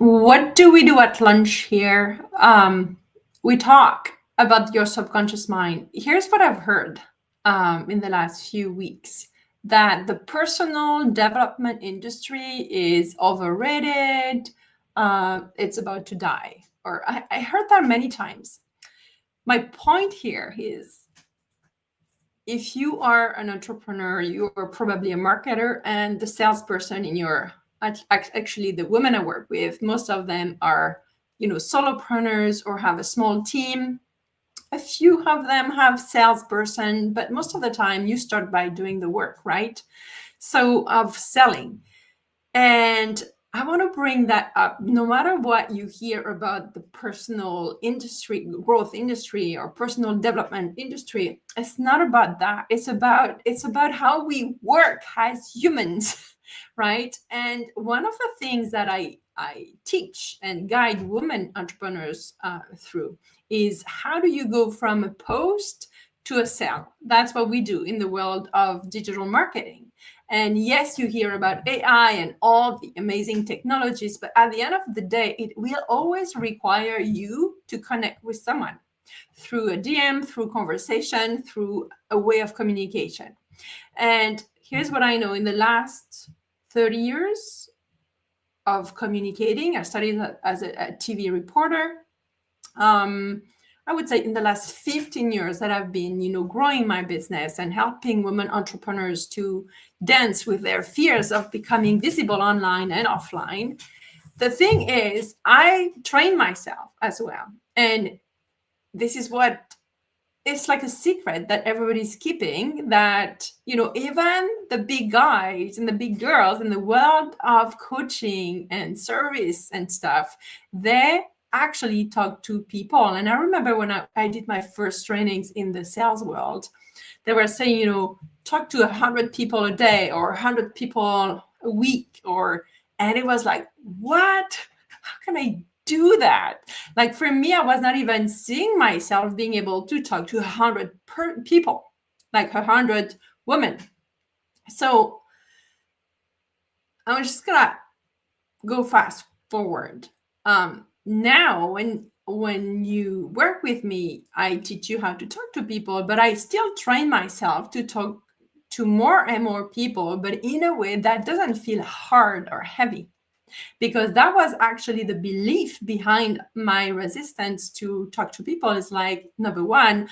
What do we do at lunch here? We talk about your subconscious mind. Here's what I've heard in the last few weeks, that the personal development industry is overrated. It's about to die. Or I heard that many times. My point here is, if you are an entrepreneur, you're probably a marketer and the salesperson in your, actually the women I work with, most of them are, solopreneurs or have a small team. A few of them have salesperson, but most of the time you start by doing the work, right? So of selling. And I want to bring that up. No matter what you hear about the personal industry, growth industry, or personal development industry, it's not about that. It's about how we work as humans, right? And one of the things that I teach and guide women entrepreneurs through is, how do you go from a post to a sale? That's what we do in the world of digital marketing. And yes, you hear about AI and all the amazing technologies, but at the end of the day, it will always require you to connect with someone through a DM, through conversation, through a way of communication. And here's what I know. In the last 30 years of communicating, I studied as a TV reporter. I would say in the last 15 years that I've been, growing my business and helping women entrepreneurs to dance with their fears of becoming visible online and offline. The thing is, I train myself as well. And this is what, it's like a secret that everybody's keeping, that, even the big guys and the big girls in the world of coaching and service and stuff, they actually talk to people. And I remember when I did my first trainings in the sales world, they were saying, talk to 100 people a day or 100 people a week, and it was like, what? How can I do that? Like, for me, I was not even seeing myself being able to talk to 100 people, like 100 women. So I'm just gonna go fast forward. Now, when you work with me, I teach you how to talk to people, but I still train myself to talk to more and more people, but in a way that doesn't feel hard or heavy. Because that was actually the belief behind my resistance to talk to people. Is like, number one,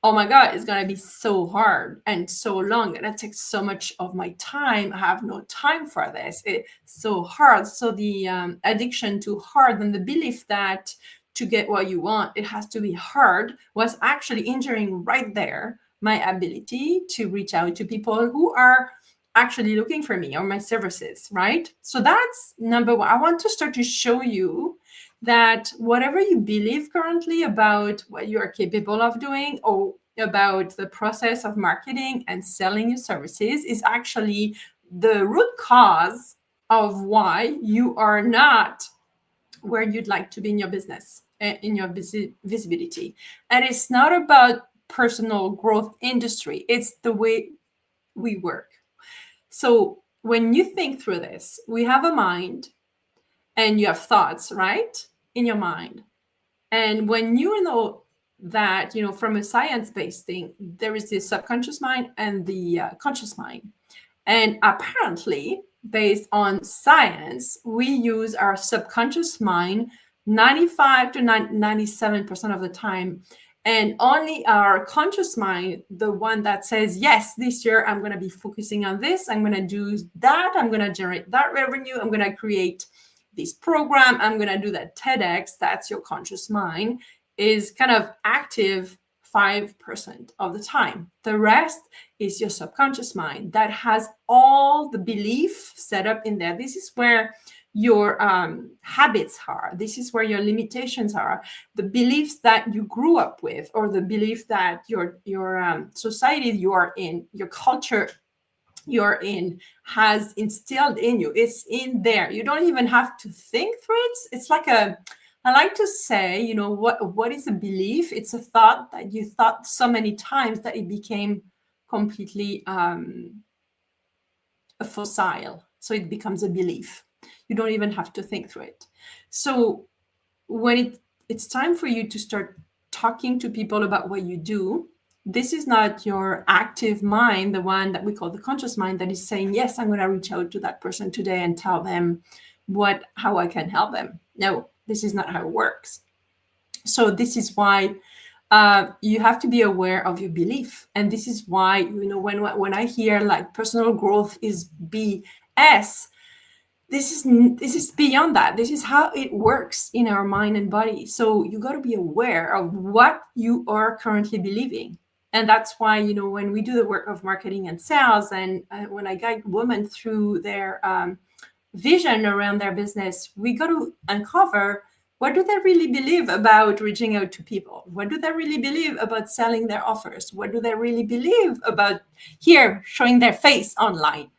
oh my God, it's going to be so hard and so long. And it takes so much of my time. I have no time for this. It's so hard. So the addiction to hard, and the belief that to get what you want, it has to be hard, was actually injuring right there my ability to reach out to people who are actually looking for me or my services, right? So that's number one. I want to start to show you that whatever you believe currently about what you are capable of doing, or about the process of marketing and selling your services, is actually the root cause of why you are not where you'd like to be in your business, in your visibility. And it's not about personal growth industry, it's the way we work. So when you think through this, we have a mind and you have thoughts, right, in your mind. And when you know that, from a science-based thing, there is the subconscious mind and the conscious mind. And apparently, based on science, we use our subconscious mind 95 to 97% of the time. And only our conscious mind, the one that says, yes, this year I'm going to be focusing on this, I'm going to do that, I'm going to generate that revenue, I'm going to create this program, I'm going to do that TEDx, that's your conscious mind, is kind of active 5% of the time. The rest is your subconscious mind that has all the belief set up in there. This is where your habits are. This is where your limitations are. The beliefs that you grew up with, or the belief that your society you are in, your culture you're in, has instilled in you. It's in there. You don't even have to think through it. It's like I like to say, what is a belief? It's a thought that you thought so many times that it became completely a fossil. So it becomes a belief. You don't even have to think through it. So when it's time for you to start talking to people about what you do, this is not your active mind, the one that we call the conscious mind, that is saying, yes, I'm going to reach out to that person today and tell them how I can help them. No, this is not how it works. So this is why you have to be aware of your belief. And this is why, when I hear like personal growth is BS, this is beyond that. This is how it works in our mind and body. So you got to be aware of what you are currently believing. And that's why, when we do the work of marketing and sales, and when I guide women through their vision around their business, we got to uncover, what do they really believe about reaching out to people? What do they really believe about selling their offers? What do they really believe about showing their face online?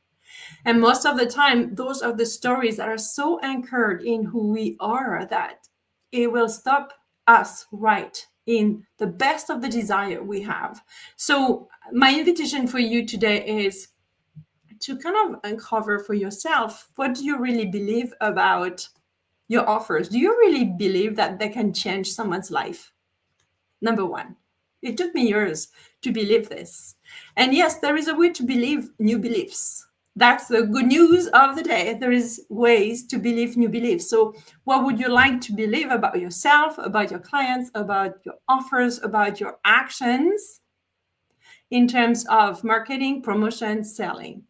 And most of the time, those are the stories that are so anchored in who we are that it will stop us right in the best of the desire we have. So my invitation for you today is to kind of uncover for yourself, what do you really believe about your offers? Do you really believe that they can change someone's life? Number one. It took me years to believe this. And yes, there is a way to believe new beliefs. That's the good news of the day. There is ways to believe new beliefs. So what would you like to believe about yourself, about your clients, about your offers, about your actions in terms of marketing, promotion, selling?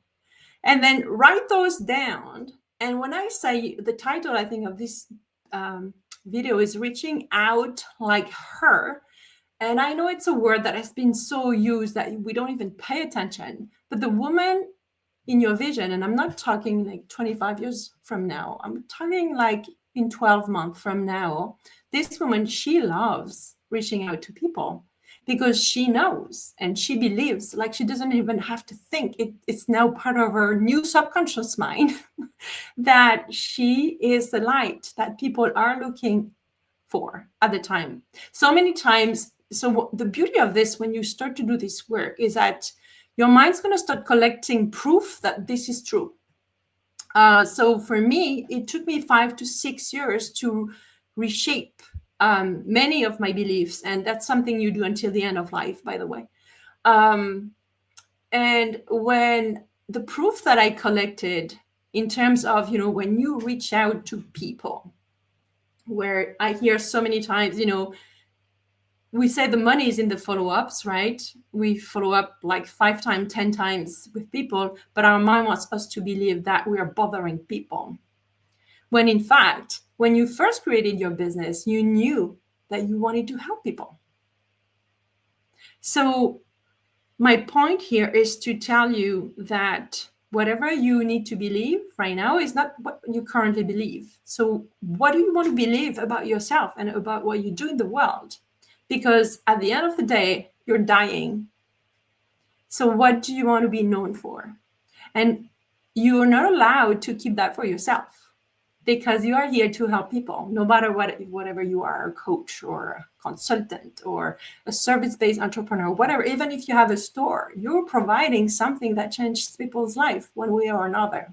And then write those down. And when I say, the title, I think, of this video is Reaching Out Like Her. And I know it's a word that has been so used that we don't even pay attention. But the woman in your vision, and I'm not talking like 25 years from now, I'm talking like in 12 months from now, this woman, she loves reaching out to people because she knows and she believes, like she doesn't even have to think. It's now part of her new subconscious mind that she is the light that people are looking for at the time. So many times. So the beauty of this, when you start to do this work, is that your mind's going to start collecting proof that this is true. So for me, it took me 5 to 6 years to reshape many of my beliefs. And that's something you do until the end of life, by the way. And when the proof that I collected in terms of, when you reach out to people, where I hear so many times, we say the money is in the follow-ups, right? We follow up like 5 times, 10 times with people, but our mind wants us to believe that we are bothering people. When in fact, when you first created your business, you knew that you wanted to help people. So my point here is to tell you that whatever you need to believe right now is not what you currently believe. So what do you want to believe about yourself and about what you do in the world? Because at the end of the day, you're dying. So what do you want to be known for? And you're not allowed to keep that for yourself, because you are here to help people, no matter whatever you are, a coach or a consultant or a service-based entrepreneur, whatever. Even if you have a store, you're providing something that changes people's life one way or another.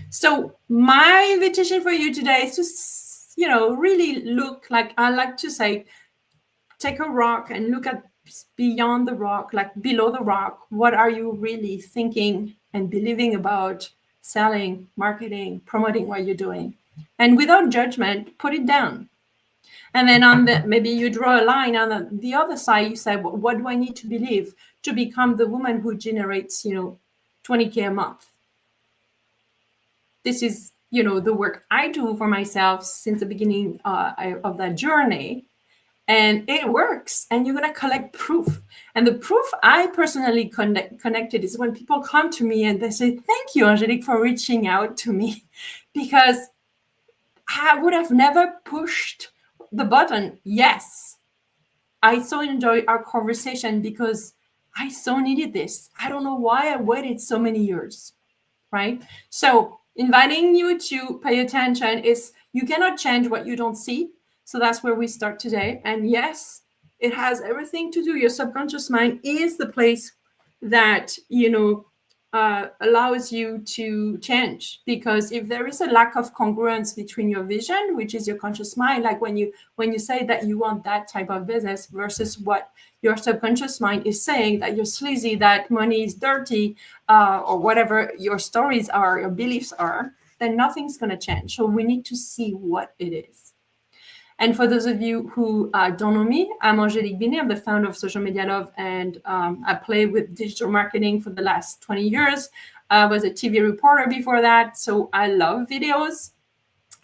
So my invitation for you today is to, really look, like I like to say, take a rock and look at beyond the rock, like below the rock. What are you really thinking and believing about selling, marketing, promoting what you're doing? And without judgment, put it down. And then maybe you draw a line on the other side. You say, well, what do I need to believe to become the woman who generates, 20K a month? This is, the work I do for myself since the beginning of that journey. And it works, and you're going to collect proof. And the proof I personally connected is when people come to me and they say, thank you, Angelique, for reaching out to me, because I would have never pushed the button. Yes, I so enjoy our conversation because I so needed this. I don't know why I waited so many years, right? So inviting you to pay attention is, you cannot change what you don't see. So that's where we start today. And yes, it has everything to do. Your subconscious mind is the place that, allows you to change, because if there is a lack of congruence between your vision, which is your conscious mind, like when you say that you want that type of business versus what your subconscious mind is saying, that you're sleazy, that money is dirty, or whatever your stories are, your beliefs are, then nothing's going to change. So we need to see what it is. And for those of you who don't know me, I'm Angélique Binet. I'm the founder of Social Media Love, and I play with digital marketing for the last 20 years. I was a TV reporter before that, so I love videos.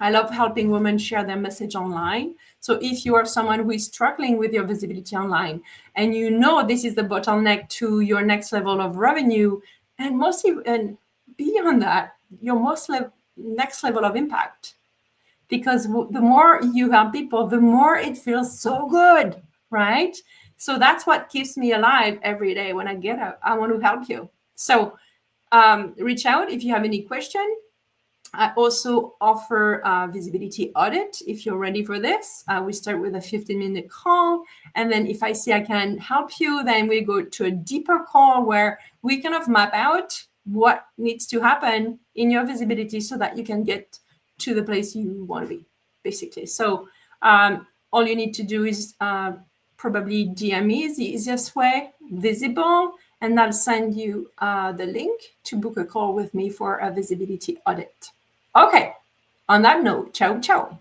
I love helping women share their message online. So if you are someone who is struggling with your visibility online, and you know this is the bottleneck to your next level of revenue, and beyond that, your next level of impact, because the more you help people, the more it feels so good, right? So that's what keeps me alive every day. When I get up, I want to help you. So reach out if you have any question. I also offer a visibility audit if you're ready for this. We start with a 15-minute call, and then if I see I can help you, then we go to a deeper call where we kind of map out what needs to happen in your visibility so that you can get to the place you want to be, basically. So all you need to do is probably DM me is the easiest way, visible, and I'll send you the link to book a call with me for a visibility audit. Okay, on that note, ciao, ciao.